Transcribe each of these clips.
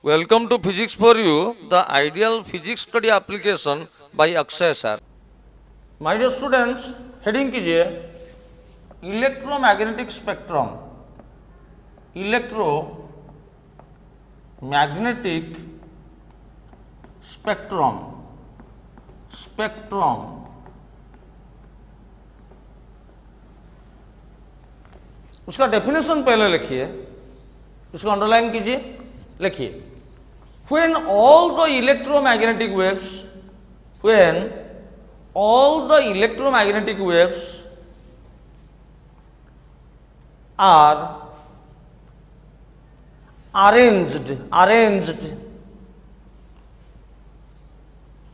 Welcome to Physics for You, the ideal physics study application by Akshay sir. My dear students, heading कीजिए electromagnetic spectrum. Electromagnetic spectrum उसका definition पहले लिखिए, इसको underline कीजिए, लिखिए when all the electromagnetic waves are arranged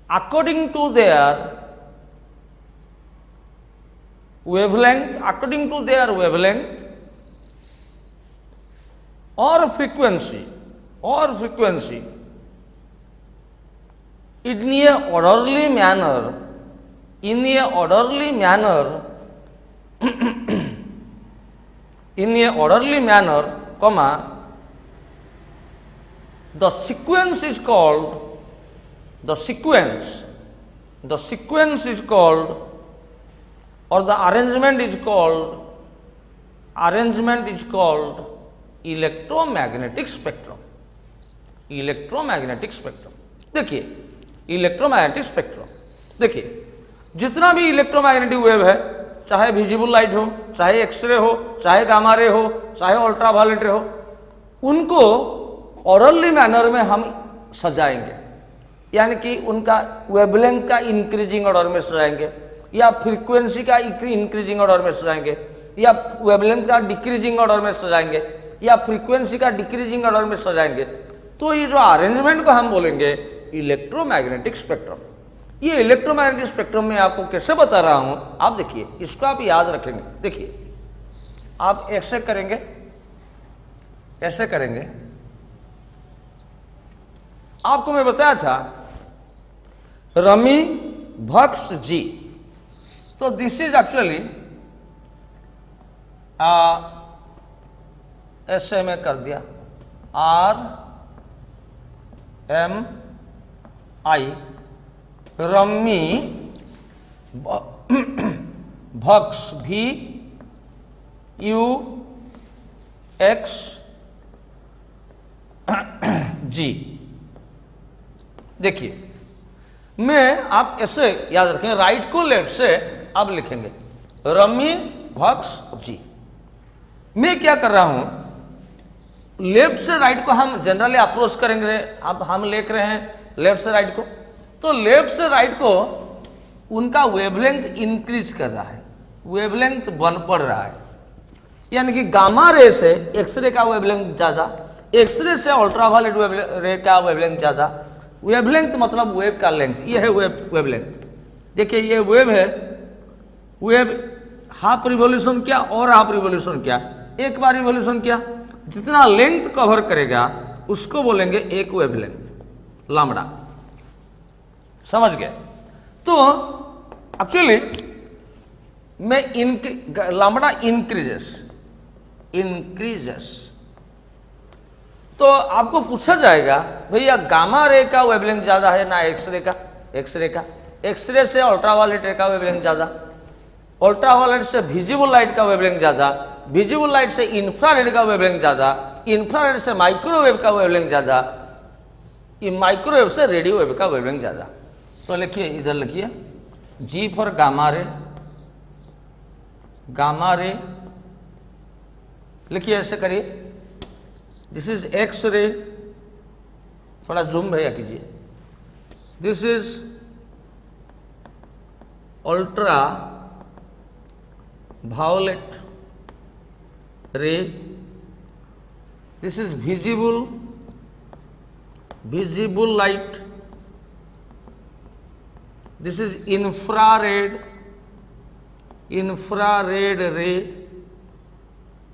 according to their wavelength or frequency in a orderly manner comma, the sequence is called or the arrangement is called electromagnetic spectrum. देखिए electromagnetic spectrum, देखिए जितना भी electromagnetic wave है, चाहे visible light हो, चाहे x ray हो, चाहे गामा रे हो, चाहे अल्ट्रावायलेट रे हो, उनको ऑर्डरली मैनर में हम सजाएंगे, यानी कि उनका वेवलेंथ का इंक्रीजिंग ऑर्डर में सजाएंगे, या फ्रीक्वेंसी का इंक्रीजिंग ऑर्डर में सजाएंगे, या वेवलेंथ का डिक्रीजिंग ऑर्डर में सजाएंगे, या फ्रीक्वेंसी का डिक्रीजिंग ऑर्डर में सजाएंगे। तो ये जो अरेंजमेंट को हम बोलेंगे इलेक्ट्रोमैग्नेटिक स्पेक्ट्रम। ये इलेक्ट्रोमैग्नेटिक स्पेक्ट्रम में आपको कैसे बता रहा हूं, आप देखिए, इसको आप याद रखेंगे। देखिए आप ऐसे करेंगे, आपको मैं बताया था रमी भक्स जी, तो दिस इज एक्चुअली ऐसे में कर दिया RMI, रमी भक्स VUXG। देखिए मैं, आप ऐसे याद रखेंगे, राइट को लेफ्ट से आप लिखेंगे रमी भक्स जी। मैं क्या कर रहा हूं, लेफ्ट से राइट को हम जनरली अप्रोच करेंगे। अब हम लिख रहे हैं लेफ्ट से राइट को, तो लेफ्ट से राइट को उनका वेवलेंथ इंक्रीज कर रहा है, वेवलेंथ बढ़ रहा है, यानी कि गामा रे से एक्सरे का वेवलेंथ ज्यादा, एक्सरे से अल्ट्रावायलेट रे का वेवलेंथ ज्यादा। वेवलेंथ मतलब वेव का लेंथ, ये है वेवलेंथ। देखिए ये वेव है, वेव हाफ रिवॉल्यूशन क्या और हाफ रिवॉल्यूशन क्या, एक बार रिवॉल्यूशन क्या, जितना लेंथ कवर करेगा उसको बोलेंगे एक वेवलेंथ, लैम्डा। समझ गए? तो एक्चुअली मैं लैम्डा इंक्रीजेस, तो आपको पूछा जाएगा भैया गामा रे का वेवलेंथ ज्यादा है ना एक्सरे का? एक्सरे से अल्ट्रावायलेट रे का वेवलेंथ ज्यादा, अल्ट्रावायलेट से विजिबल लाइट का वेवलेंथ ज्यादा, विजिबल लाइट से इंफ्रारेड का वेवलेंथ ज्यादा, इंफ्रारेड से माइक्रोवेव का वेवलेंथ ज्यादा, माइक्रोवेव से रेडियो वेव का वेवलेंथ ज्यादा। तो लिखिए, इधर लिखिए जी फॉर गामा रे, लिखिए ऐसे करिए, दिस इज एक्स रे, थोड़ा जूम भैया कीजिए, this is ultra violet ray, this is visible light, this is infrared ray,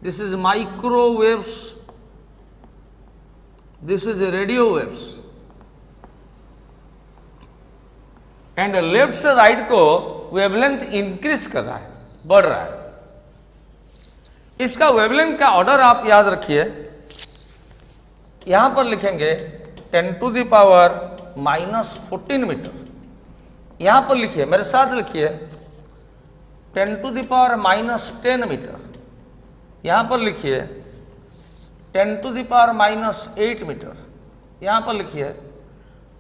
this is microwaves, this is radio waves। And left से राइट को wavelength increase कर रहा है, बढ़ रहा है। इसका वेवलेंथ का ऑर्डर आप याद रखिए, यहां पर लिखेंगे 10⁻⁻14 मीटर। यहां पर लिखिए, मेरे साथ लिखिए 10⁻⁻10 मीटर। यहां पर लिखिए 10⁻⁸ मीटर। यहां पर लिखिए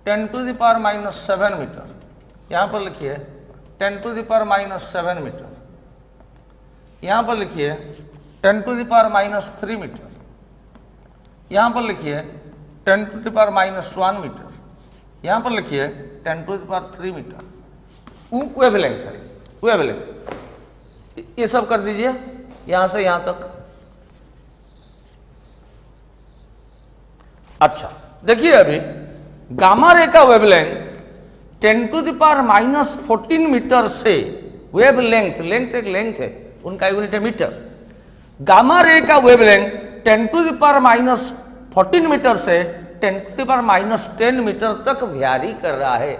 10⁻⁷ मीटर। यहां पर लिखिए 10⁻⁷ मीटर। यहां पर लिखिए 10⁻³ मीटर। यहां पर लिखिए 10⁻⁻1 मीटर। यहां पर लिखिए 10⁻³ मीटर। वेवलेंथ है, वेवलेंथ। ये सब कर दीजिए यहां से यहां तक। अच्छा देखिए, अभी गामा रे का वेवलेंथ 10⁻⁻14 मीटर से वेवलेंथ, लेंथ एक लेंथ है, उनका यूनिट है मीटर। गामा रे का वेवलेंथ 10⁻⁻14 मीटर से 10⁻⁻10 मीटर तक वैरी कर रहा है।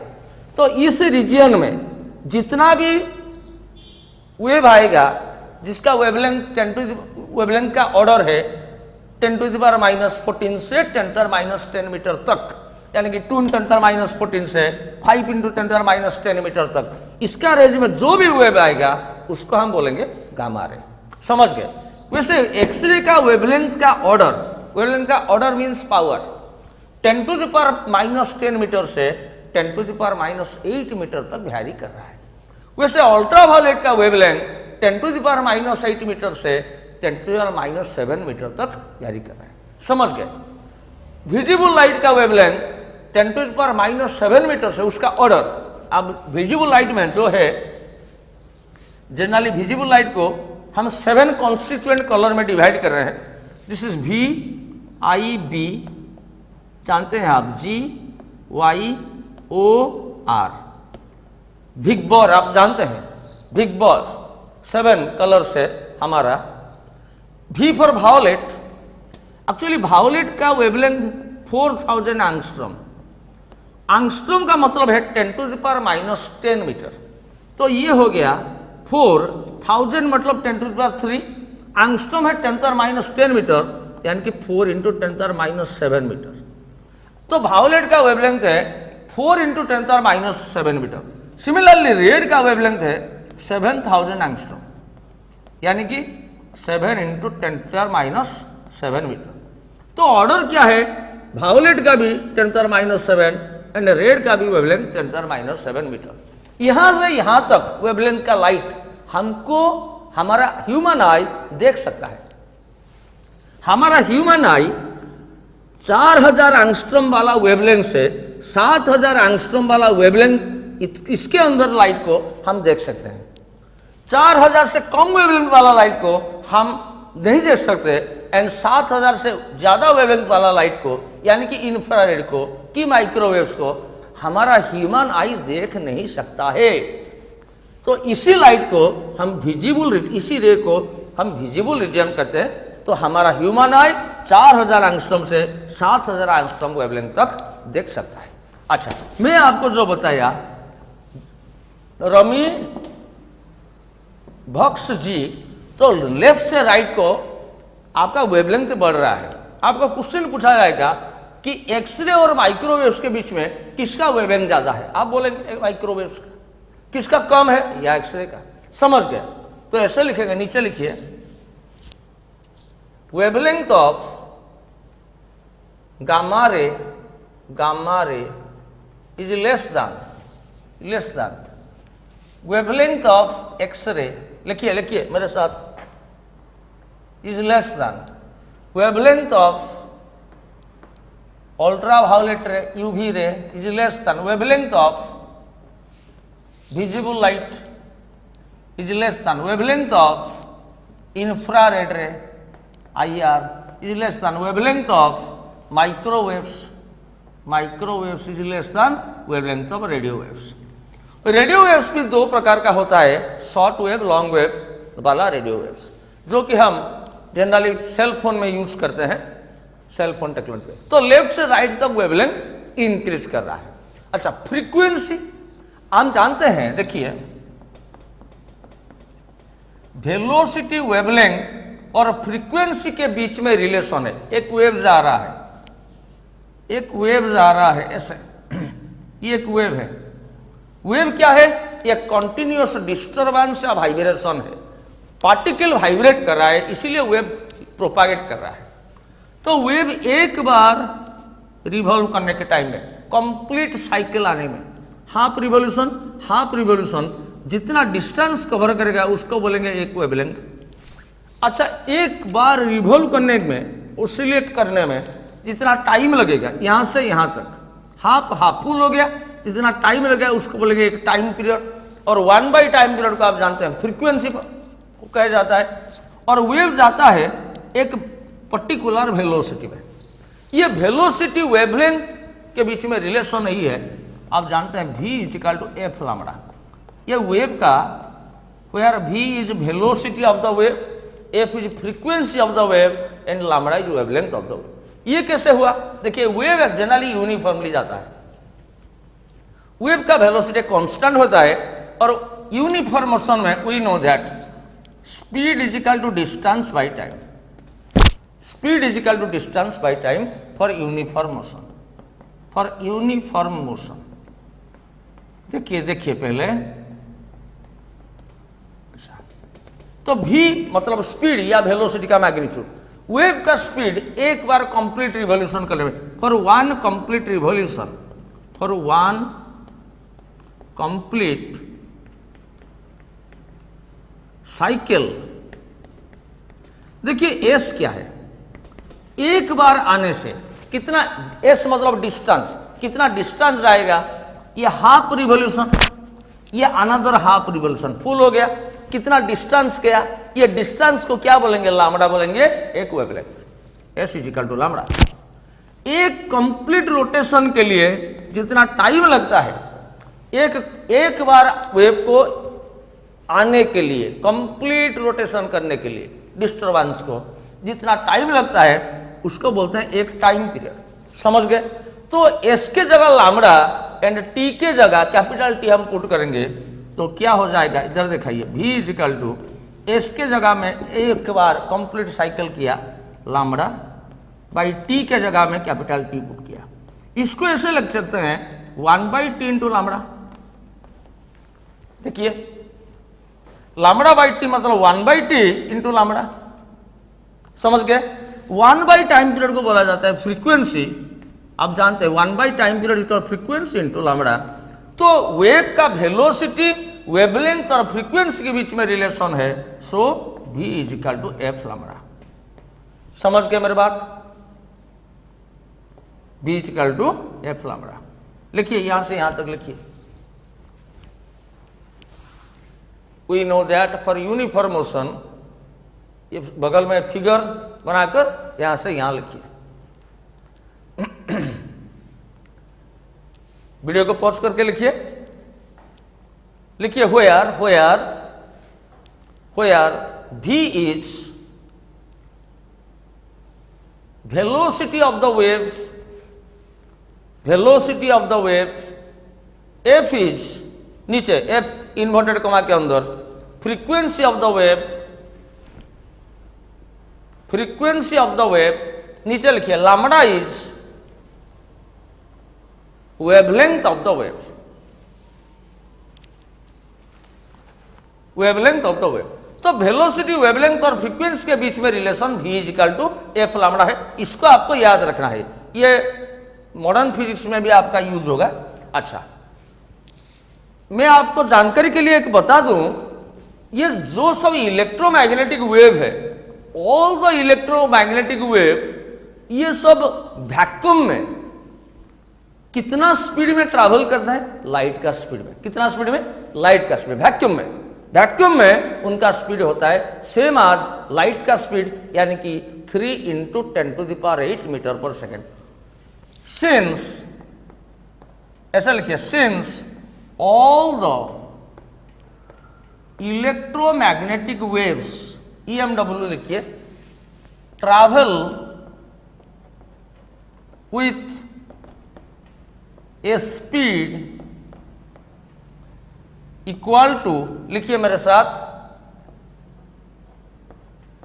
तो इस रीजन में जितना भी वेव आएगा जिसका वेवलेंथ का ऑर्डर है 10⁻⁻14 से 10⁻10 मीटर तक, यानी कि 2 × 10⁻14 से 5 × 10⁻10 मीटर तक, इसका रेंज में जो भी वेव आएगा उसको हम बोलेंगे गामा रे। समझ गए? वैसे एक्सरे का वेवलेंथ का ऑर्डर मींस पावर 10⁻10 मीटर से 10⁻8 मीटर तक वैरी कर रहा है। वैसे अल्ट्रावायलेट का वेवलेंथ 10⁻8 मीटर से 10⁻7 मीटर तक वैरी कर रहा है। समझ गए? विजिबल लाइट का वेवलेंथ 10⁻7 मीटर से उसका ऑर्डर, अब विजिबल लाइट में जो है, जनरली विजिबल लाइट को हम 7 कॉन्स्टिट्यूएंट कलर में डिवाइड कर रहे हैं। दिस इज VIB, जानते हैं आप, GYOR। बिग बॉर आप जानते हैं, बिग बॉर 7 कलर से हमारा। V for violet, actually violet का वेवलेंथ 4000 एंगस्ट्रॉम। एंगस्ट्रॉम का मतलब है 10⁻10 मीटर। तो ये हो गया 4000 मतलब 10⁻3, एंगस्ट्रॉम है 10⁻10 मीटर, यानी कि 4 × 10⁻7 मीटर। तो वायोलेट का वेवलेंथ है 4 × 10⁻7 मीटर। सिमिलरली रेड का वेवलेंथ है 7000 एंगस्ट्रॉम, यानी कि 7 × 10⁻7 मीटर। तो ऑर्डर क्या है? वायोलेट का भी 10⁻7 एंड रेड का भी वेवलेंथ 10⁻7 मीटर। यहां से यहां तक वेवलेंथ का लाइट हमको हमारा ह्यूमन आई देख सकता है। हमारा ह्यूमन आई 4000 एंगस्ट्रॉम वाला वेवलेंथ से 7000 एंगस्ट्रॉम वाला वेवलेंथ, इसके अंदर लाइट को हम देख सकते हैं। 4000 से कम वेवलेंथ वाला लाइट को हम नहीं देख सकते, एंड 7000 से ज्यादा वेवलेंथ वाला लाइट को, यानी कि इंफ्रारेड को, कि माइक्रोवेव्स को, हमारा ह्यूमन आई देख नहीं सकता है। तो इसी लाइट को हम विजिबल, इसी रे को हम विजिबल रीजन कहते हैं। तो हमारा ह्यूमन आई 4000 एंगस्ट्रॉम से 7000 एंगस्ट्रॉम वेवलेंथ तक देख सकता है। अच्छा, मैं आपको जो बताया रमी भक्स जी, तो लेफ्ट से राइट को आपका वेवलेंथ बढ़ रहा है। आपका क्वेश्चन पूछा जाएगा कि एक्सरे और माइक्रोवेव्स के बीच में किसका वेवलेंथ ज्यादा है? आप बोलेंगे माइक्रोवेव्स का। किसका कम है? या एक्सरे का। समझ गए? तो ऐसे लिखेंगे, नीचे लिखिए wavelength of gamma ray is less than wavelength of x-ray. लिखिए मेरे साथ, is less than wavelength of ultraviolet ray, UV ray, is less than wavelength of visible light, is less than wavelength of infrared ray, IR, is less than wavelength of microwaves is less than wavelength of radio waves. Radio waves भी दो प्रकार का होता है, short wave, long wave वाला radio waves, जो कि हम जनरली सेल फोन में यूज करते हैं, सेल फोन टेक्नोलॉजी। तो लेफ्ट से राइट तक वेवलेंथ इंक्रीज कर रहा है। अच्छा, फ्रीक्वेंसी हम जानते हैं, देखिए वेलोसिटी, वेवलेंथ और फ्रीक्वेंसी के बीच में रिलेशन है। एक वेव जा रहा है, एक वेव जा रहा है ऐसे, ये एक वेव है। वेव क्या है? ये कॉन्टिन्यूअस डिस्टर्बेंस या वाइब्रेशन है। पार्टिकल वाइब्रेट कर रहा है, इसीलिए वेव प्रोपागेट कर रहा है। तो वेव एक बार रिवॉल्व करने के टाइम में, कंप्लीट साइकिल आने में, हाफ रिवॉल्यूशन जितना डिस्टेंस कवर करेगा उसको बोलेंगे एक वेवलेंथ। अच्छा, एक बार रिवॉल्व करने में, ओसिलेट करने में जितना टाइम लगेगा यहां से यहां तक, हाफ फुल हो गया, जितना टाइम लगेगा उसको बोलेंगे एक टाइम पीरियड। और 1/टाइम पीरियड को आप जानते हैं फ्रीक्वेंसी पर कहा जाता है। और वेव जाता है एक पर्टिकुलर वेलोसिटी में। ये वेलोसिटी वेवलेंथ के बीच में रिलेशन नहीं है, आप जानते हैं v = f लैम्डा। ये वेव का, where v is velocity of the wave, f is frequency of the wave and lambda is wavelength of the wave. ये कैसे हुआ? देखिए, वेव जनरली यूनिफॉर्मली जाता है। वेव का वेलोसिटी कांस्टेंट होता है और यूनिफॉर्म मोशन में we know that speed is equal to distance by time. Speed is equal to distance by time for uniform motion, for uniform motion. देखिए पहले, तो v मतलब स्पीड या वेलोसिटी का मैग्नीट्यूड। वेव का स्पीड एक बार complete revolution करने में, for one complete revolution, for one complete cycle. देखिए s क्या है? एक बार आने से कितना, s मतलब डिस्टेंस, कितना डिस्टेंस जाएगा? ये हाफ रिवॉल्यूशन, ये अनदर हाफ रिवॉल्यूशन, फुल हो गया। कितना डिस्टेंस गया? ये डिस्टेंस को क्या बोलेंगे? लैम्डा बोलेंगे, एक वेवलेंथ। s = lambda. एक कंप्लीट रोटेशन के लिए जितना टाइम लगता है, एक बार वेव को आने के लिए, कंप्लीट रोटेशन करने के लिए डिस्टर्बेंस को जितना टाइम लगता है उसको बोलते हैं एक टाइम पीरियड। समझ गए? तो s के जगह लैम्डा एंड t के जगह कैपिटल T हम पुट करेंगे तो क्या हो जाएगा? इधर दिखाइए, v = s के जगह में एक बार कंप्लीट साइकिल किया, लैम्डा बाई t के जगह में कैपिटल T पुट किया। इसको ऐसे लिख सकते हैं 1/t इंटू लैम्डा। देखिए, लैम्डा बाई टी मतलब 1/t इंटू लैम्डा। समझ गए? 1/टाइम पीरियड को बोला जाता है फ्रीक्वेंसी। आप जानते हैं 1/टाइम period equal frequency into lambda. तो वेव का वेलोसिटी, वेवलेंथ और फ्रीक्वेंसी के बीच में रिलेशन है, सो v = f लैम्डा। समझ गए मेरी बात? v = f lambda. लिखिए, यहां से यहां तक लिखिए। We know that for uniform motion, ये बगल में फिगर बनाकर यहां से यहां लिखिए। वीडियो को पॉज करके लिखिए। Where v is velocity of the wave, f is, नीचे f इन्वर्टेड कॉमा के अंदर, फ्रीक्वेंसी ऑफ द वेव, नीचे लिखिए lambda is wavelength of the wave, तो वेलोसिटी, वेवलेंथ और फ्रीक्वेंसी के बीच में रिलेशन v = f लैम्डा है। इसको आपको याद रखना है, ये मॉडर्न फिजिक्स में भी आपका यूज होगा। अच्छा, मैं आपको जानकारी के लिए एक बता दूं, ये जो सब इलेक्ट्रोमैग्नेटिक वेव है, ऑल द इलेक्ट्रोमैग्नेटिक वेव, ये सब वैक्यूम में कितना स्पीड में ट्रैवल करता है? लाइट का स्पीड में। कितना स्पीड में? लाइट का स्पीड। वैक्यूम में उनका स्पीड होता है सेम आज लाइट का स्पीड, यानी कि 3 × 10⁸ मीटर पर सेकेंड। सिंस, ऐसा लिखिए, since all the electromagnetic waves, EMW लिखिए, travel with a speed equal to, लिखिए मेरे साथ,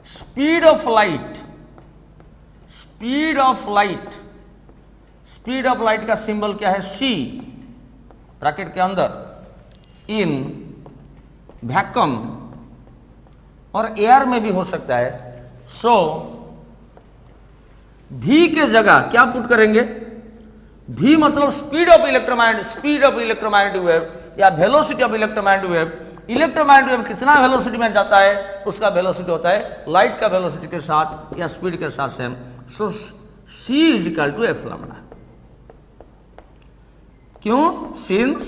speed of light speed of light का सिंबल क्या है? सी ब्रैकेट के अंदर इन वैक्यूम और एयर में भी हो सकता है। सो V के जगह क्या पुट करेंगे? V मतलब स्पीड ऑफ इलेक्ट्रोमैग्नेटिक वेव या velocity of electromagnetic wave. Electromagnetic wave कितना वेलोसिटी में जाता है उसका वेलोसिटी होता है लाइट का वेलोसिटी के साथ या स्पीड के साथ same. So C is equal to F lambda. क्यों? Since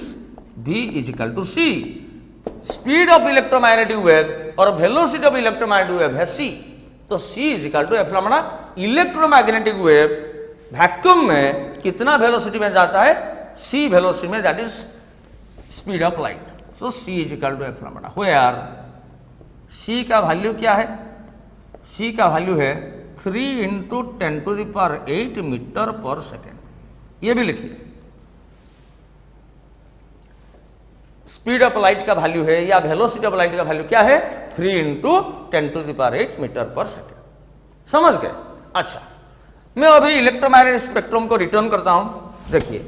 V is equal to C। Speed of electromagnetic wave और वेलोसिटी ऑफ इलेक्ट्रोमैग्नेटिक वेव है C, तो C is equal to F lambda. Electromagnetic wave vacuum में कितना velocity में जाता है? C velocity में, that is speed of light. So C is equal to F lambda. Where C का value क्या है? C का वैल्यू है 3 इंटू 10⁸ मीटर पर सेकेंड। ये भी लिखिए। स्पीड ऑफ लाइट का वैल्यू है या वेलोसिटी ऑफ लाइट का वैल्यू क्या है? 3 इंटू 10⁸ मीटर पर सेकेंड। समझ गए? अच्छा, मैं अभी इलेक्ट्रोमैग्नेटिक स्पेक्ट्रम को रिटर्न करता हूं। देखिए,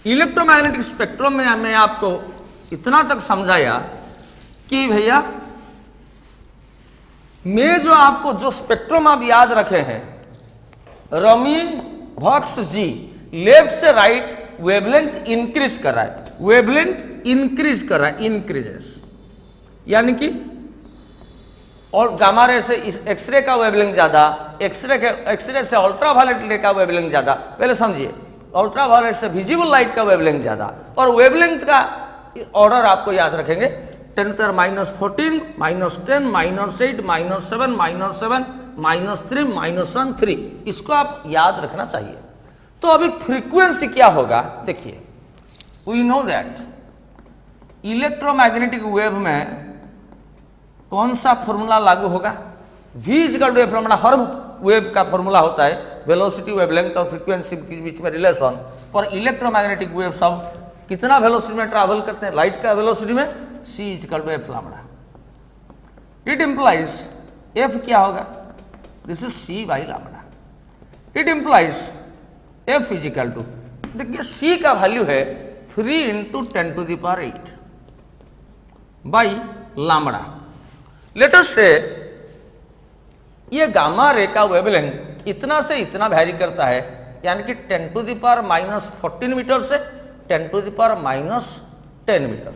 इलेक्ट्रोमैग्नेटिक स्पेक्ट्रम में मैं आपको इतना तक समझाया कि भैया मैं जो आपको जो स्पेक्ट्रम आप याद रखे हैं, रमी वॉक्स जी, लेफ्ट से राइट वेवलेंथ इंक्रीज कर रहा है, वेवलेंथ इंक्रीज कर रहा है, इंक्रीजेस, यानी कि और गामा रे से एक्सरे का वेवलेंथ ज्यादा, एक्सरे से अल्ट्रावायलेट रे का वेवलेंथ ज्यादा। पहले समझिए, अल्ट्रावायलेट से विजिबल लाइट का वेवलेंथ ज्यादा, और वेवलेंथ का ऑर्डर आपको याद रखेंगे 10⁻⁻14 -10 -8 -7 -7 -3 -1 3। इसको आप याद रखना चाहिए। तो अभी फ्रीक्वेंसी क्या होगा? देखिए, we know that electromagnetic wave में कौन सा फॉर्मूला लागू होगा? V equal to F lambda. हर वेव का फॉर्मूला होता है वेलोसिटी, वेवलेंथ और फ्रीक्वेंसी के बीच में रिलेशन। पर इलेक्ट्रोमैग्नेटिक वेव सब कितना वेलोसिटी में ट्रैवल करते हैं? लाइट का वेलोसिटी में। C equal to F lambda. It implies F क्या होगा? This is C by lambda. It implies F is equal to, देखिए C का वैल्यू है 3 into 10⁸ by lambda. Let us से ये गामा रे का वेवलेंथ इतना से इतना वैरी करता है, यानी कि 10⁻⁻14 मीटर से 10⁻⁻10 मीटर।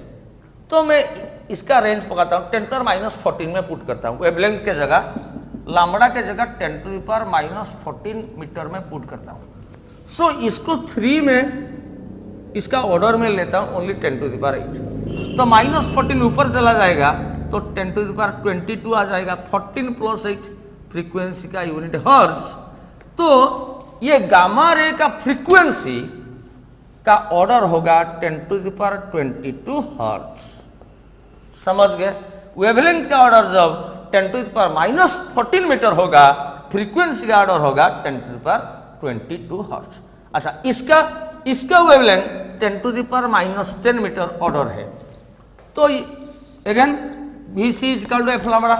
तो मैं इसका रेंज पकाता हूं, 10⁻⁻14 में पुट करता हूं, वेवलेंथ के जगह, लैम्डा के जगह 10⁻⁻14 मीटर में पुट करता हूं। सो इसको 3 में, इसका ऑर्डर में लेता हूं ओनली 10⁸। तो -14 ऊपर चला जाएगा तो 10⁻22 आ जाएगा। 14 + 8 फ्रीक्वेंसी का यूनिट हर्ट्ज। तो ये गामा रे का फ्रीक्वेंसी का ऑर्डर होगा 10⁻22 हर्ट्ज। समझ गए? वेवलेंथ का ऑर्डर जब 10⁻⁻14 मीटर होगा, फ्रीक्वेंसी का ऑर्डर होगा 10⁻22 हर्ट्ज। अच्छा, इसका वेवलेंथ 10⁻⁻10 मीटर ऑर्डर है। तो again VC equal to F lambda,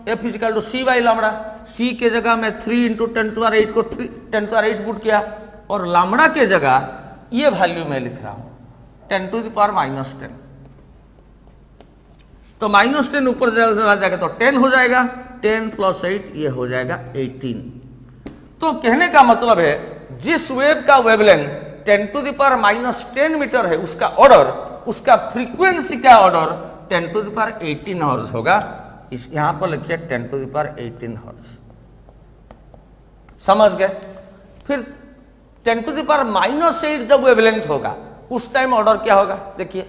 F equal to C by lambda. C के जगह में 3 इंटू 10⁸ को 10⁸ पुट किया, और लैम्डा के जगह ये वैल्यू मैं लिख रहा हूं 10⁻⁻10। तो -10 ऊपर चला जाएगा तो 10 हो जाएगा, 10 + 8 ये हो जाएगा 18। तो कहने का मतलब है जिस वेव का वेवलेंथ 10⁻⁻10 मीटर है, उसका ऑर्डर, उसका फ्रीक्वेंसी का ऑर्डर 10⁻18 हर्ट्ज होगा। इस यहां पर लिखिए 10⁻18 हर्ट्ज। समझ गए? फिर 10⁻⁻8 जब वेवलेंथ होगा उस टाइम ऑर्डर क्या होगा? देखिए,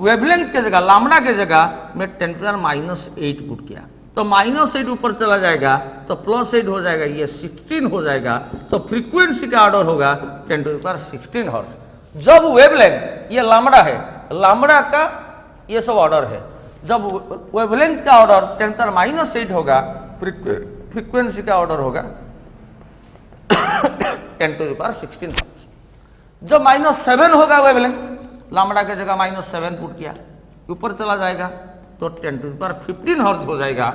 वेवलेंथ के जगह, लैम्डा के जगह मैं 10⁻⁸ पुट किया, तो -8 ऊपर चला जाएगा तो +8 हो जाएगा, ये 16 हो जाएगा। तो फ्रीक्वेंसी का ऑर्डर होगा 10⁻16 हर्ट्ज। जब वेवलेंथ, ये लैम्डा है, लैम्डा का ये सब ऑर्डर है, जब वेवलेंथ का ऑर्डर 10⁻⁻8 होगा, फ्रीक्वेंसी का ऑर्डर होगा 10⁻16 हर्ट्ज। जब -7 होगा वेवलेंथ, लैम्डा के जगह -7 पुट किया, ऊपर चला जाएगा तो 10⁻15 हर्ट्ज हो जाएगा।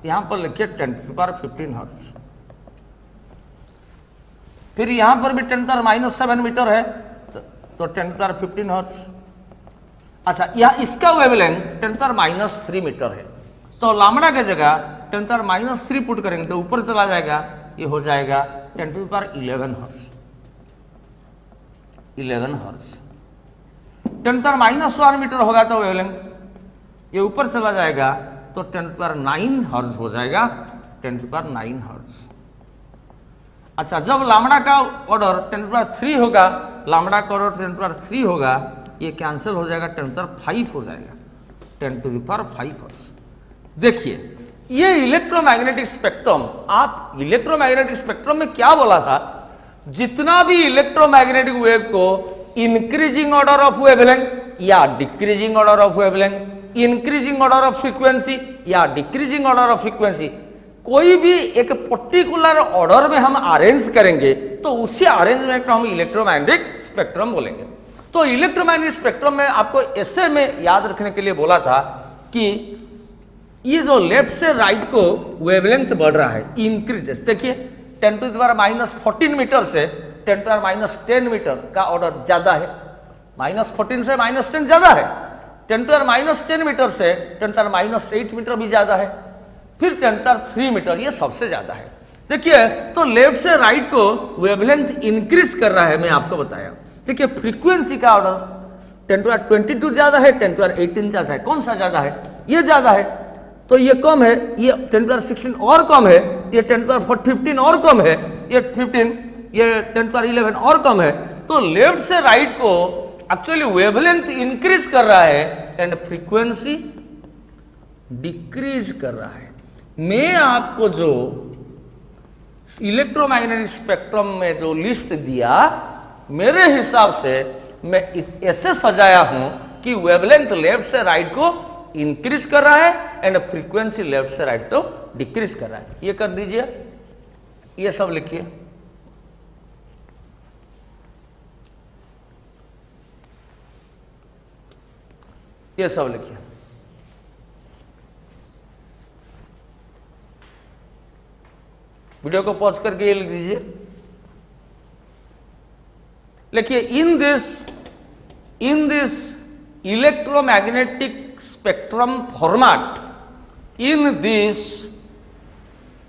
यहां पर लिखिए 10⁻15 हर्ट्ज। फिर यहां पर भी 10⁻⁻7 मीटर है, तो 10⁻15 हर्ट्ज। अच्छा, यह इसका वेवलेंथ 10⁻³ मीटर है, तो लामड़ा की जगह 10⁻³ पुट करेंगे तो ऊपर चला जाएगा, ये हो जाएगा 10⁻11 हर्ट्ज। 11 हर्ट्ज 10⁻1 मीटर होगा तो वेवलेंथ, ये ऊपर चला जाएगा तो 10⁻9 हर्ट्ज हो जाएगा, 10⁻9 हर्ट्ज। अच्छा, जब लामड़ा का ऑर्डर 10⁻3 होगा, लामड़ा का ऑर्डर 10⁻3 होगा, ये कैंसिल हो जाएगा, 10⁻5 हो जाएगा, 10⁵ हर्ट्ज। देखिए, ये इलेक्ट्रोमैग्नेटिक स्पेक्ट्रम, आप इलेक्ट्रोमैग्नेटिक स्पेक्ट्रम में क्या बोला था, जितना भी इलेक्ट्रोमैग्नेटिक वेव को इंक्रीजिंग ऑर्डर ऑफ वेवलेंथ या decreasing order of wavelength, increasing order of frequency या डिक्रीजिंग ऑर्डर ऑफ फ्रीक्वेंसी, कोई भी एक पर्टिकुलर ऑर्डर में हम अरेंज करेंगे तो उसी अरेंजमेंट को हम इलेक्ट्रोमैग्नेटिक स्पेक्ट्रम बोलेंगे। तो इलेक्ट्रोमैग्नेटिक स्पेक्ट्रम में आपको ऐसे में याद रखने के लिए बोला था कि ये जो लेफ्ट से राइट को वेवलेंथ बढ़ रहा है, इंक्रीजेस। देखिए 10⁻14 मीटर से 10⁻10 मीटर का ऑर्डर ज्यादा है, -14 से -10 ज्यादा है, 10⁻10 मीटर से 10⁻8 मीटर भी ज्यादा है, फिर 10⁻3 मीटर ये सबसे ज्यादा है। देखिए, तो लेफ्ट से राइट को वेवलेंथ इंक्रीज कर रहा है, मैं आपको बताया। देखिए, फ्रीक्वेंसी का ऑर्डर 10⁻22 ज्यादा है, 10⁻18 ज्यादा है, कौन सा ज्यादा है, ये ज्यादा है, तो ये कम है, ये 10⁻16 और कम है, ये 10⁻15 और कम है, ये 15, ये 10⁻11 और कम है। तो लेफ्ट से राइट को एक्चुअली वेवलेंथ इंक्रीज कर रहा है एंड फ्रीक्वेंसी डिक्रीज कर रहा है। मैं आपको जो इलेक्ट्रोमैग्नेटिक स्पेक्ट्रम में जो लिस्ट दिया, मेरे हिसाब से मैं ऐसे सजाया हूं कि वेवलेंथ लेफ्ट से राइट को इंक्रीज कर रहा है एंड फ्रीक्वेंसी लेफ्ट से राइट तो डिक्रीज कर रहा है। ये कर दीजिए, ये सब लिखिए। ये सब लिखिए। वीडियो को पॉज करके ये लिख दीजिए। लिखिए, in this electromagnetic spectrum format, in this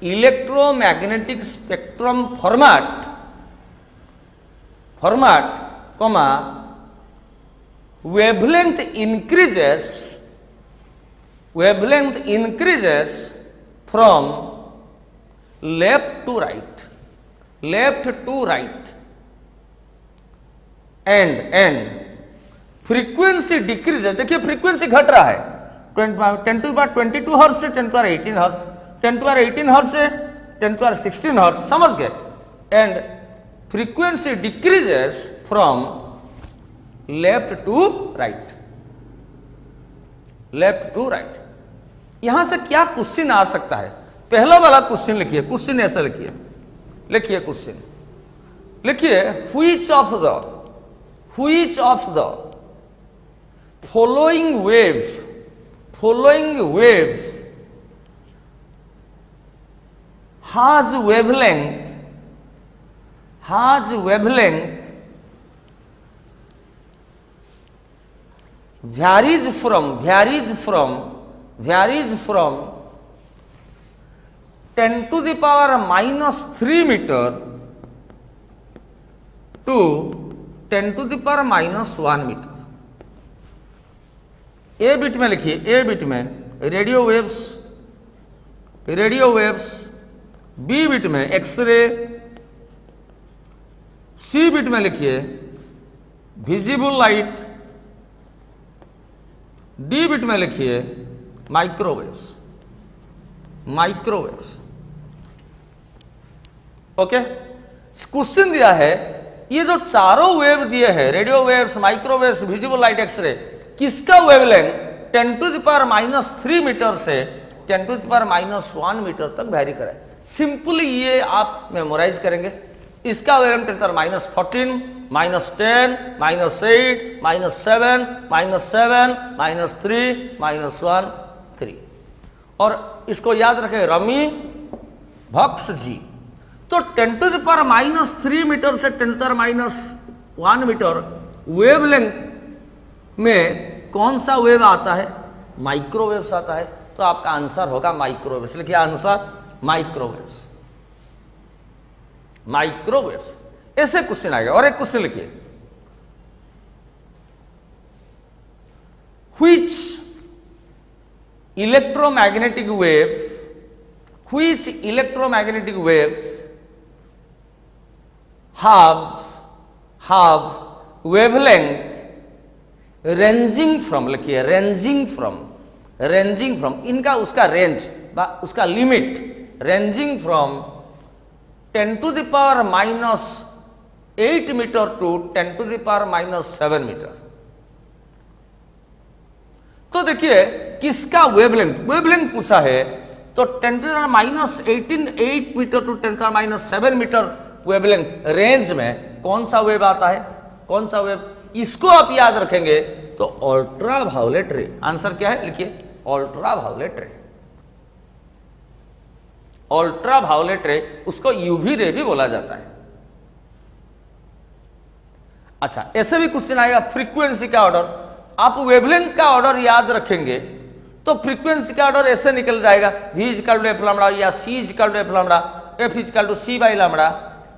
electromagnetic spectrum format, comma, wavelength increases from left to right, and frequency decrease है। देखिए, फ्रीक्वेंसी घट रहा है 10⁻22 हर्ट्ज से 10⁻18 हर्ट्ज, 10⁻18 हर्ट्ज से 10⁻16 हर्ट्ज, समझ गए। And frequency decreases from left to right, यहां से क्या क्वेश्चन आ सकता है? पहला वाला क्वेश्चन लिखिए, क्वेश्चन ऐसा लिखिए, क्वेश्चन लिखिए, which of the following waves has wavelength varies from 10⁻³ meter to 10⁻⁻1 meter. A bit में लिखिए, ए बिट में रेडियो वेव्स, बी बिट में एक्सरे, सी बिट में लिखिए विजिबल लाइट, डी बिट में लिखिए माइक्रोवेव्स। ओके, क्वेश्चन दिया है, ये जो चारों वेव दिए हैं, radio waves, microwaves, visible light, x-ray, किसका वेवलेंथ 10⁻³ मीटर से 10⁻⁻1 मीटर तक वैरी करे। सिंपली ये आप मेमोराइज करेंगे। इसका वेवलेंथ 10⁻14, -10, -8, -7, -7, -3, -1, 3। और इसको याद रखें, रमी, भक्स, जी। तो 10⁻³ मीटर से 10⁻1 मीटर वेवलेंथ में कौन सा वेव आता है? माइक्रोवेव्स आता है। तो आपका आंसर होगा माइक्रोवेव्स। लिखिए आंसर माइक्रोवेव्स। माइक्रोवेव्स ऐसे क्वेश्चन आएगा। और एक क्वेश्चन लिखिए, which electromagnetic wave have wavelength ranging from, लिखिए ranging from, इनका उसका रेंज उसका limit ranging from 10⁻⁸ meter to 10⁻⁷ meter. तो देखिए किसका वेवलेंथ पूछा है, तो 10⁻⁸ meter to 10⁻⁷ meter wavelength range में कौन सा वेव आता है? कौन सा वेव? इसको आप याद रखेंगे तो अल्ट्रा वायोलेट रे। आंसर क्या है? लिखिए अल्ट्रा वायोलेट रे। अल्ट्रा वायोलेट रे, उसको यूवी रे भी बोला जाता है। अच्छा, ऐसे भी क्वेश्चन आएगा फ्रीक्वेंसी का ऑर्डर। आप वेवलेंथ का ऑर्डर याद रखेंगे तो फ्रीक्वेंसी का ऑर्डर ऐसे निकल जाएगा, v = f लैम्बडा या c = f lambda, f = c/λ।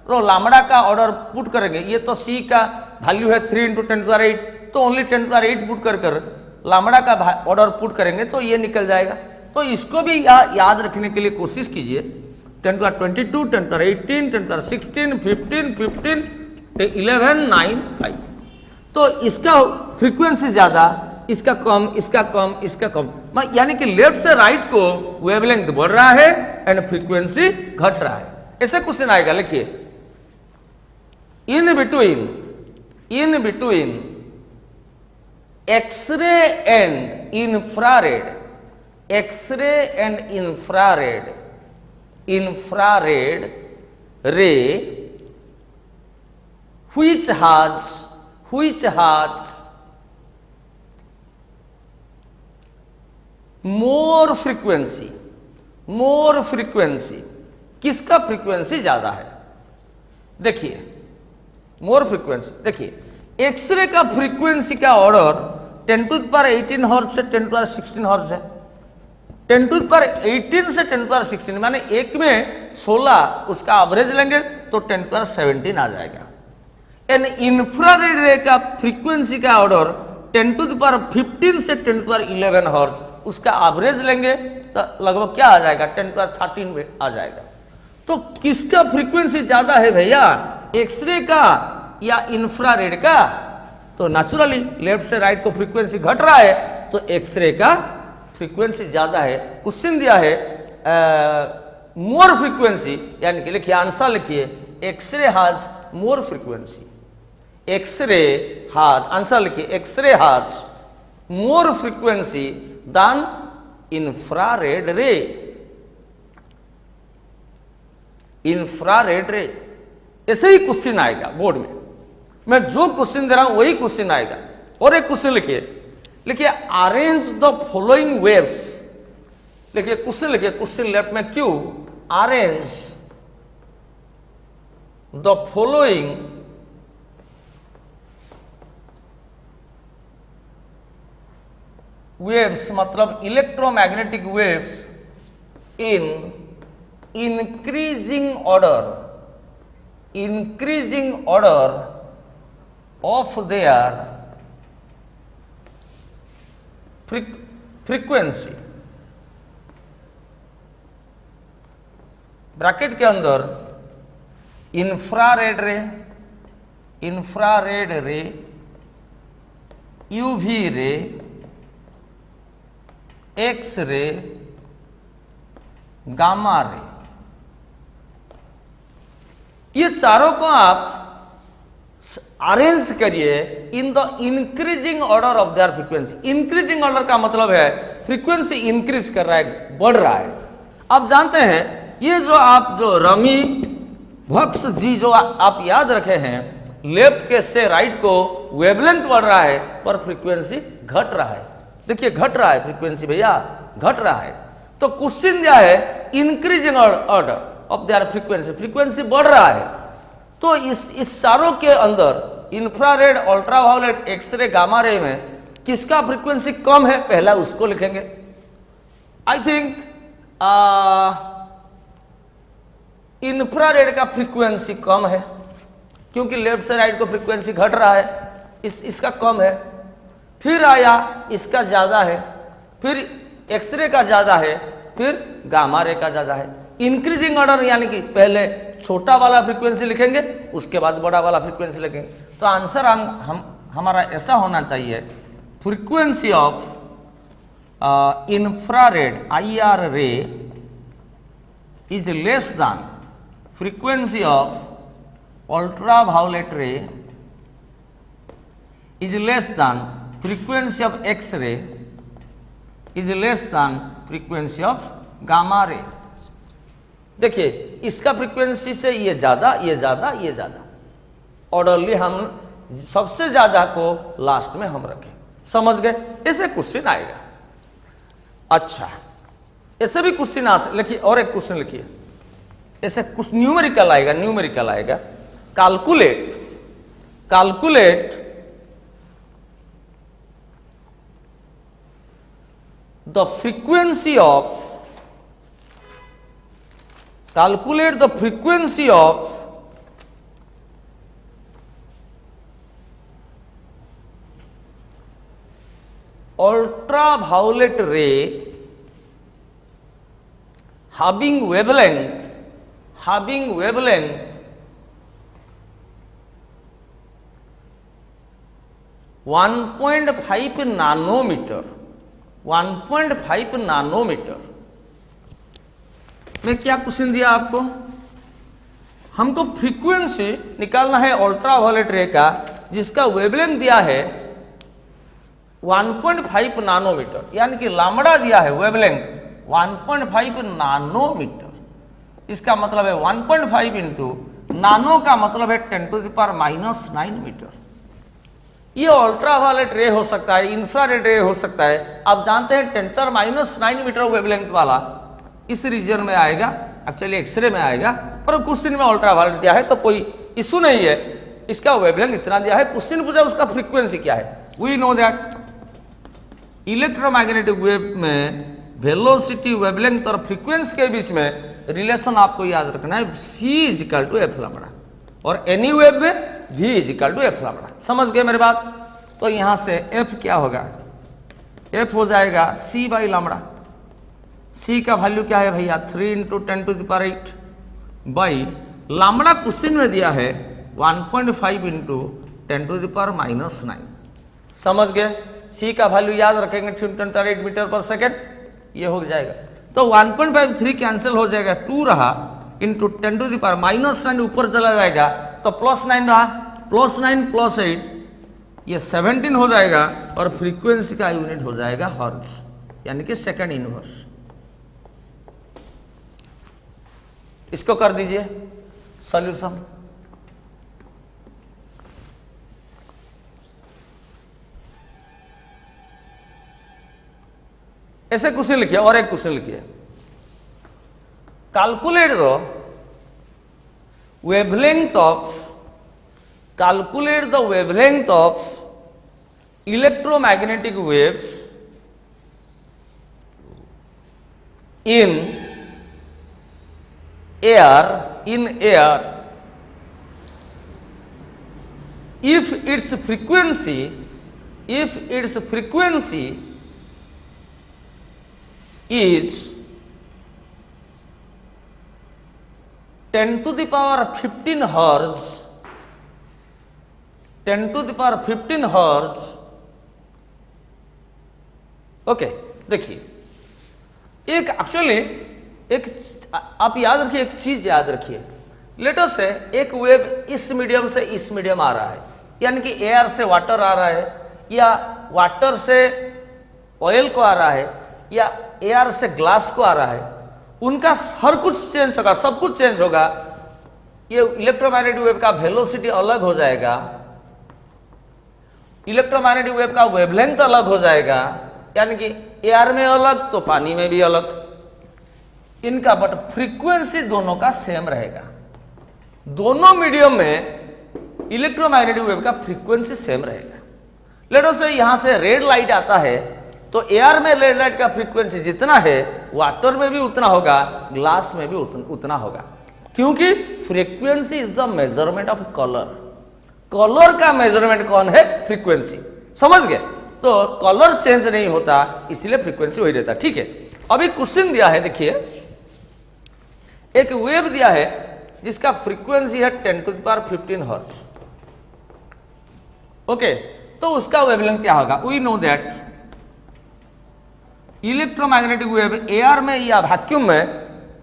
तो लैम्बडा का ऑर्डर पुट करेंगे, ये तो c का वैल्यू है 3 × 10⁸, तो ओनली 10⁸ पुट कर लैम्बडा का ऑर्डर पुट करेंगे तो ये निकल जाएगा। तो इसको भी याद रखने के लिए कोशिश कीजिए। 10⁻22, 10⁻18, 10⁻16, 15, 11, 9, 5। तो इसका फ्रीक्वेंसी ज्यादा, इसका कम, इसका कम, इसका कम, यानी कि लेफ्ट से राइट को वेवलेंथ बढ़ रहा है एंड फ्रीक्वेंसी घट रहा है। ऐसे क्वेश्चन आएगा, लिखिए in between x-ray and infrared ray which has more frequency, किसका फ्रीक्वेंसी ज्यादा है? देखिए मोर फ्रीक्वेंसी, देखिए एक्सरे का फ्रीक्वेंसी का ऑर्डर 10⁻18 हर्ट्ज से 10⁻16 हर्ट्ज है। 10⁻18 से 10⁻16 माने एक में 16, उसका एवरेज लेंगे तो 10⁻17 आ जाएगा। एन इंफ्रारेड रे का फ्रीक्वेंसी का ऑर्डर 10⁻15 से 10⁻11 हर्ट्ज, उसका एवरेज लेंगे तो लगभग क्या आ जाएगा? 10⁻13 में आ जाएगा। तो किसका फ्रीक्वेंसी ज्यादा है भैया, एक्सरे का या इंफ्रारेड का? तो नेचुरली लेफ्ट से राइट को फ्रीक्वेंसी घट रहा है तो एक्सरे का फ्रीक्वेंसी ज्यादा है। क्वेश्चन दिया है मोर फ्रीक्वेंसी, यानी कि लिखिए आंसर लिखिए X-ray has more frequency. X-ray has, answer लिखिए X-ray has more frequency than infrared ray. Infrared ray ऐसे ही क्वेश्चन आएगा बोर्ड में। मैं जो क्वेश्चन दे रहा हूं वही क्वेश्चन आएगा। और एक क्वेश्चन लिखिए अरेंज द फॉलोइंग वेव्स। लिखिए क्वेश्चन, लिखिए क्वेश्चन लेफ्ट में Q, arrange the following waves, मतलब electromagnetic waves in increasing order of their frequency। Bracket के अंदर इंफ्रारेड रे, UV ray, X ray, gamma ray, ये चारों को आप अरेंज करिए in the increasing order of their frequency. Increasing order का मतलब है फ्रीक्वेंसी इंक्रीज कर रहा है, बढ़ रहा है। आप जानते हैं ये जो रमी भक्स जी जो आप याद रखे हैं, लेफ्ट के से राइट को वेवलेंथ बढ़ रहा है पर फ्रीक्वेंसी घट रहा है। देखिए घट रहा है फ्रीक्वेंसी भैया, घट रहा है। तो क्वेश्चन क्या है, increasing order, of their frequency, frequency बढ़ रहा है। तो इस चारों के अंदर infrared, ultraviolet, x ray, gamma ray में किसका फ्रीक्वेंसी कम है, पहला उसको लिखेंगे। आई थिंक इंफ्रारेड का फ्रीक्वेंसी कम है, क्योंकि लेफ्ट से राइट को फ्रीक्वेंसी घट रहा है, इसका कम है। फिर आया इसका ज्यादा है, फिर एक्सरे का ज्यादा है, फिर गामा रे का ज्यादा है। इंक्रीजिंग ऑर्डर, यानी कि पहले छोटा वाला फ्रीक्वेंसी लिखेंगे, उसके बाद बड़ा वाला फ्रीक्वेंसी लिखेंगे। तो आंसर हमारा ऐसा होना चाहिए, frequency of infrared IR ray is less than frequency of ultraviolet ray is less than frequency of X-ray is less than frequency of gamma ray। देखिए इसका फ्रीक्वेंसी से ये ज्यादा, ये ज्यादा, ये ज्यादा, ऑर्डरली हम सबसे ज्यादा को लास्ट में हम रखें। समझ गए? ऐसे क्वेश्चन आएगा। अच्छा, ऐसे भी क्वेश्चन आ सकते। लिखिए और एक क्वेश्चन लिखिए, ऐसे कुछ न्यूमेरिकल आएगा, न्यूमेरिकल आएगा। Calculate the frequency of ultraviolet ray having wavelength 1.5 nanometer, 1.5 nanometer में क्या क्वेश्चन दिया आपको? हमको फ्रीक्वेंसी निकालना है अल्ट्रावायलेट रे का, जिसका वेवलेंथ दिया है 1.5 नैनोमीटर, यानी कि लैम्बडा दिया है वेवलेंथ 1.5 नैनोमीटर। इसका मतलब है 1.5 इंटू नानो का मतलब है 10⁻⁻9 मीटर। ये अल्ट्रावायलेट रे हो सकता है, इंफ्रारेड रे हो सकता है। आप जानते हैं 10⁻9 मीटर वेवलेंथ वाला इस रीजन में आएगा, एक्चुअली एक्सरे में आएगा, पर क्वेश्चन में अल्ट्रावायलेट दिया है तो कोई इशू नहीं है। इसका वेवलेंथ इतना दिया है, क्वेश्चन पूछा उसका फ्रीक्वेंसी क्या है। We know that electromagnetic wave में वेलोसिटी, वेवलेंथ और फ्रीक्वेंसी के बीच में रिलेशन आपको याद रखना है, C = F लैम्बडा, और एनी वेव में V = F लैम्बडा। समझ गए मेरी बात? तो यहां से F क्या होगा? F हो जाएगा C/λ। C का वैल्यू क्या है भैया? 3 × 10⁸ बाई लैम्बडा क्वेश्चन में दिया है 1.5 × 10⁻⁹। समझ गए? C का वैल्यू याद रखेंगे 10⁸ मीटर पर सेकेंड, ये हो जाएगा। तो 1.5 3 कैंसिल हो जाएगा, 2 रहा इंटू 10⁻⁹ ऊपर चला जाएगा तो +9 रहा, +9 + 8 ये 17 हो जाएगा, और फ्रीक्वेंसी का यूनिट हो जाएगा हर्ट्ज, यानी कि सेकंड इनवर्स। इसको कर दीजिए सॉल्यूशन। ऐसे क्वेश्चन लिखिए, और एक क्वेश्चन लिखिए, calculate the wavelength of electromagnetic wave in air if its frequency is 10⁻15 hertz, 10⁻15 hertz। Okay, देखिए एक एक्चुअली आप याद रखिए, एक चीज याद रखिए। लेट अस से एक वेव इस मीडियम से इस मीडियम आ रहा है, यानी कि एयर से वाटर आ रहा है, या वाटर से ऑयल को आ रहा है, या एयर से ग्लास को आ रहा है। उनका हर कुछ चेंज होगा, सब कुछ चेंज होगा। ये इलेक्ट्रोमैग्नेटिक वेव का वेलोसिटी अलग हो जाएगा, इलेक्ट्रोमैग्नेटिक वेव का वेवलेंथ अलग हो जाएगा, यानी कि एयर में अलग तो पानी में भी अलग। इनका, बट फ्रीक्वेंसी दोनों का सेम रहेगा। दोनों मीडियम में इलेक्ट्रोमैग्नेटिक वेव का फ्रीक्वेंसी सेम रहेगा। लेट अस से यहां से रेड लाइट आता है तो एयर में रेड लाइट का फ्रीक्वेंसी जितना है वाटर में भी उतना होगा, ग्लास में भी उतना होगा, क्योंकि frequency is the measurement of colour. Colour का मेजरमेंट कौन है? फ्रीक्वेंसी। समझ गए? तो कलर चेंज नहीं होता, इसलिए फ्रीक्वेंसी वही रहता। ठीक है, अभी क्वेश्चन दिया है, देखिए एक वेव दिया है जिसका फ्रीक्वेंसी है 10⁻15 हर्ट्ज। ओके, तो उसका वेवलेंथ क्या होगा? We know that electromagnetic wave air में या वैक्यूम में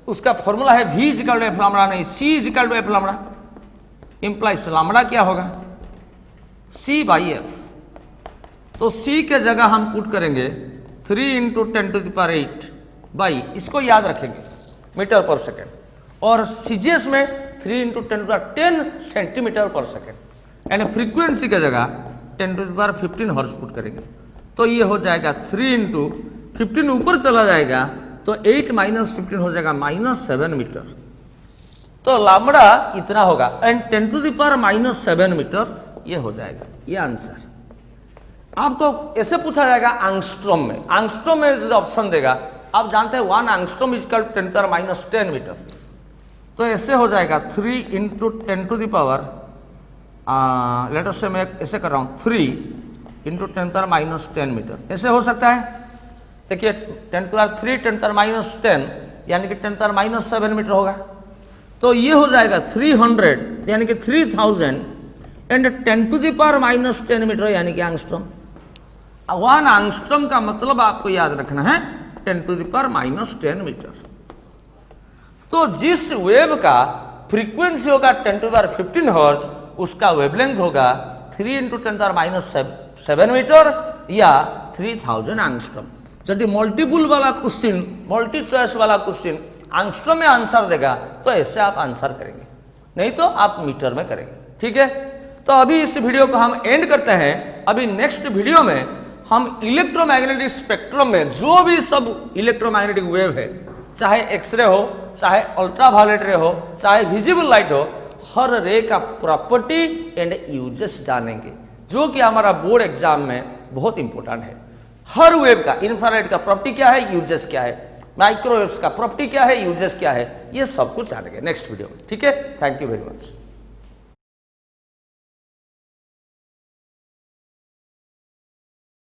उसका फॉर्मूला है V equal to F lambda, नहीं C equal to F lambda, implies lambda क्या होगा? C/F। तो C के जगह हम पुट करेंगे 3 × 10⁸ बाई, इसको याद रखेंगे, मीटर पर सेकेंड, और CGS में 3 × 10⁻10 सेंटीमीटर पर सेकेंड, यानी फ्रीक्वेंसी की जगह 10⁻15 हर्ट्ज पुट करेंगे। तो ये हो जाएगा 3 × 15 ऊपर चला जाएगा तो 8 - 15 हो जाएगा -7 मीटर। तो लैम्बडा इतना होगा एंड 10⁻⁻7 मीटर ये हो जाएगा, ये आंसर। आपको ऐसे पूछा जाएगा एंगस्ट्रॉम में, एंगस्ट्रॉम में जो ऑप्शन देगा, आप जानते हैं 1 एंगस्ट्रॉम इज इक्वल टू 10⁻10 मीटर। तो ऐसे हो जाएगा 3 × 10⁻, लेट अस से मैं ऐसे कर रहा हूँ 3 × 10⁻10 मीटर, ऐसे हो सकता है। देखिए 10⁻3 10⁻10 यानी कि 10⁻7 मीटर होगा। तो ये हो जाएगा 300 यानी कि 3000 एंड 10⁻10 मीटर यानी कि एंगस्ट्रॉम। 1 एंगस्ट्रॉम का मतलब आपको याद रखना है 10⁻10 मीटर। तो जिस वेव का फ्रीक्वेंसी होगा 10⁻15 हर्ट्ज, उसका वेवलेंथ होगा 3 × 10⁻7 मीटर या 3000 एंगस्ट्रॉम। यदि मल्टीपल वाला क्वेश्चन, मल्टी चॉइस वाला क्वेश्चन एंगस्ट्रॉम में आंसर देगा तो ऐसे आप आंसर करेंगे, नहीं तो आप मीटर में करेंगे। ठीक है, तो अभी इस वीडियो को हम एंड करते हैं। अभी नेक्स्ट वीडियो में हम इलेक्ट्रोमैग्नेटिक स्पेक्ट्रम में जो भी सब इलेक्ट्रोमैग्नेटिक वेव है, चाहे एक्सरे हो, चाहे अल्ट्रावायलेट रे हो, चाहे विजिबल लाइट हो, हर रे का प्रॉपर्टी एंड यूजेस जानेंगे, जो कि हमारा बोर्ड एग्जाम में बहुत इंपॉर्टेंट है। हर वेव का, इंफ्रारेड का प्रॉपर्टी क्या है, यूजेस क्या है, माइक्रोवेव्स का प्रॉपर्टी क्या है, यूजेस क्या है, ये सब कुछ जानेंगे नेक्स्ट वीडियो में। ठीक है, थैंक यू वेरी मच।